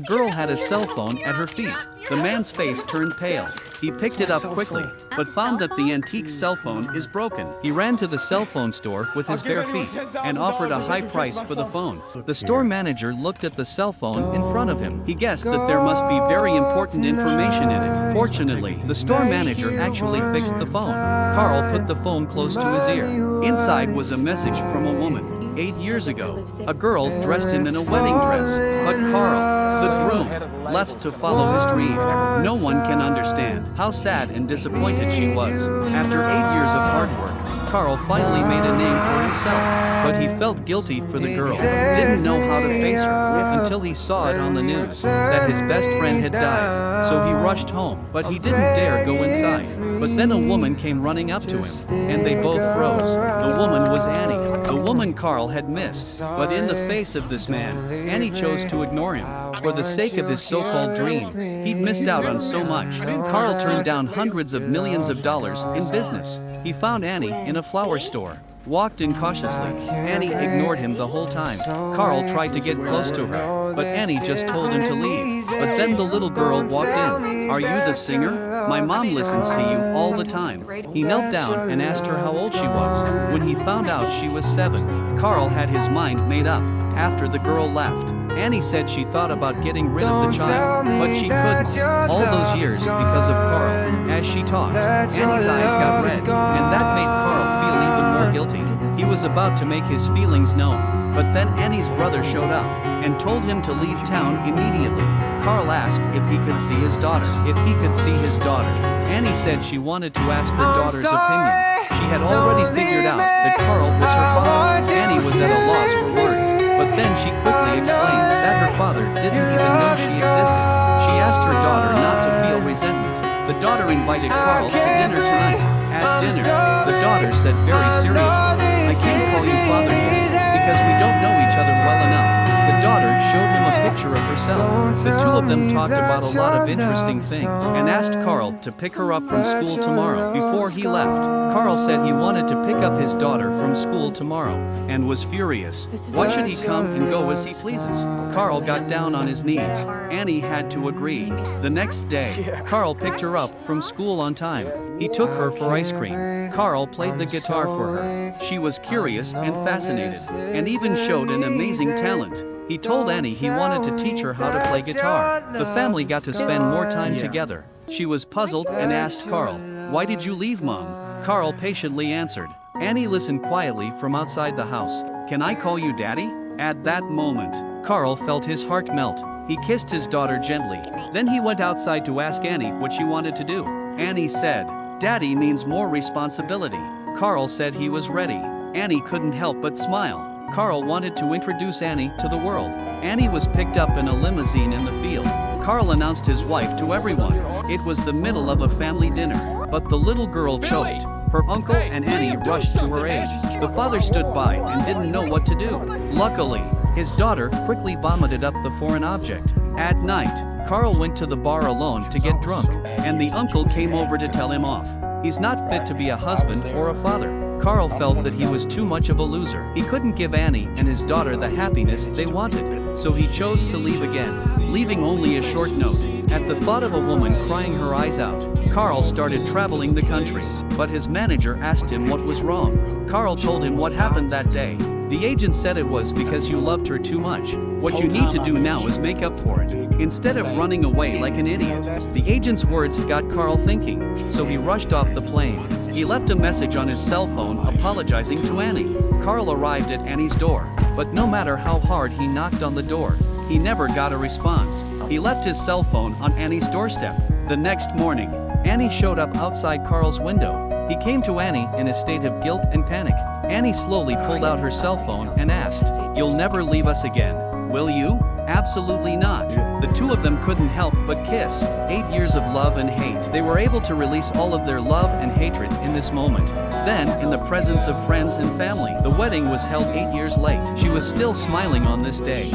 girl had a cell phone at her feet. The man's face turned pale. He picked it up quickly, but found that the antique cell phone is broken. He ran to the cell phone store with his bare feet and offered a high price for the phone. The store manager looked at the cell phone in front of him. He guessed that there must be very important information in it. Fortunately, the store manager actually fixed the phone. Carl put the phone close to his ear. Inside was a message from a woman. 8 years ago, a girl dressed him in a wedding dress, but Carl, the groom, left to follow his dream. No one can understand how sad and disappointed she was. After 8 years of hard work, Carl finally made a name for himself, but he felt guilty for the girl. Didn't know how to face her until he saw it on the news that his best friend had died. So he rushed home, but he didn't dare go inside. But then a woman came running up to him, and they both froze. The woman was Annie, the woman Carl had missed. But in the face of this man, Annie chose to ignore him. For the sake of his so-called dream, he'd missed out on so much. Carl turned down hundreds of millions of dollars in business. He found Annie in a flower store, walked in cautiously. Annie ignored him the whole time. Carl tried to get close to her, but Annie just told him to leave. But then the little girl walked in. "Are you the singer? My mom listens to you all the time." He knelt down and asked her how old she was. When he found out she was 7, Carl had his mind made up. After the girl left, Annie said she thought about getting rid of the child, but she couldn't. All those years because of Carl. As she talked, Annie's eyes got red, and that made Carl feel even more guilty. He was about to make his feelings known, but then Annie's brother showed up and told him to leave town immediately. Carl asked if he could see his daughter. Annie said she wanted to ask her daughter's opinion. She had already figured out that Carl was her father. Annie was at a loss for words, but then she quickly explained that her father didn't even know she existed. She asked her daughter not to feel resentment. The daughter invited Carl to dinner tonight. At dinner, the daughter said very seriously, "I can't call you father yet, because we don't know each other well enough." The daughter showed him a picture of herself. The two of them talked about a lot of interesting things and asked Carl to pick her up from school tomorrow. Before he left, Carl said he wanted to pick up his daughter from school tomorrow and was furious. Why should he come and go as he pleases? Carl got down on his knees. Annie had to agree. The next day, Carl picked her up from school on time. He took her for ice cream. Carl played the guitar for her. She was curious and fascinated, and even showed an amazing talent. He told Annie he wanted to teach her how to play guitar. The family got to spend more time together. She was puzzled and asked Carl, "Why did you leave, Mom?" Carl patiently answered. Annie listened quietly from outside the house. "Can I call you Daddy?" At that moment, Carl felt his heart melt. He kissed his daughter gently. Then he went outside to ask Annie what she wanted to do. Annie said, "Daddy means more responsibility." Carl said he was ready. Annie couldn't help but smile. Carl wanted to introduce Annie to the world. Annie was picked up in a limousine in the field. Carl announced his wife to everyone. It was the middle of a family dinner, but the little girl choked. Her uncle and Annie rushed to her aid. The father stood by and didn't know what to do. Luckily, his daughter quickly vomited up the foreign object. At night, Carl went to the bar alone to get drunk, and the uncle came over to tell him off. He's not fit to be a husband or a father. Carl felt that he was too much of a loser. He couldn't give Annie and his daughter the happiness they wanted, so he chose to leave again, leaving only a short note. At the thought of a woman crying her eyes out, Carl started traveling the country, but his manager asked him what was wrong. Carl told him what happened that day. The agent said it was because you loved her too much. What you need to do now is make up for it, instead of running away like an idiot. The agent's words got Carl thinking, so he rushed off the plane. He left a message on his cell phone apologizing to Annie. Carl arrived at Annie's door, but no matter how hard he knocked on the door, he never got a response. He left his cell phone on Annie's doorstep. The next morning, Annie showed up outside Carl's window. He came to Annie in a state of guilt and panic. Annie slowly pulled out her cell phone and asked, "You'll never leave us again, will you?" Absolutely not. The two of them couldn't help but kiss. 8 years of love and hate. They were able to release all of their love and hatred in this moment. Then, in the presence of friends and family, the wedding was held 8 years late. She was still smiling on this day.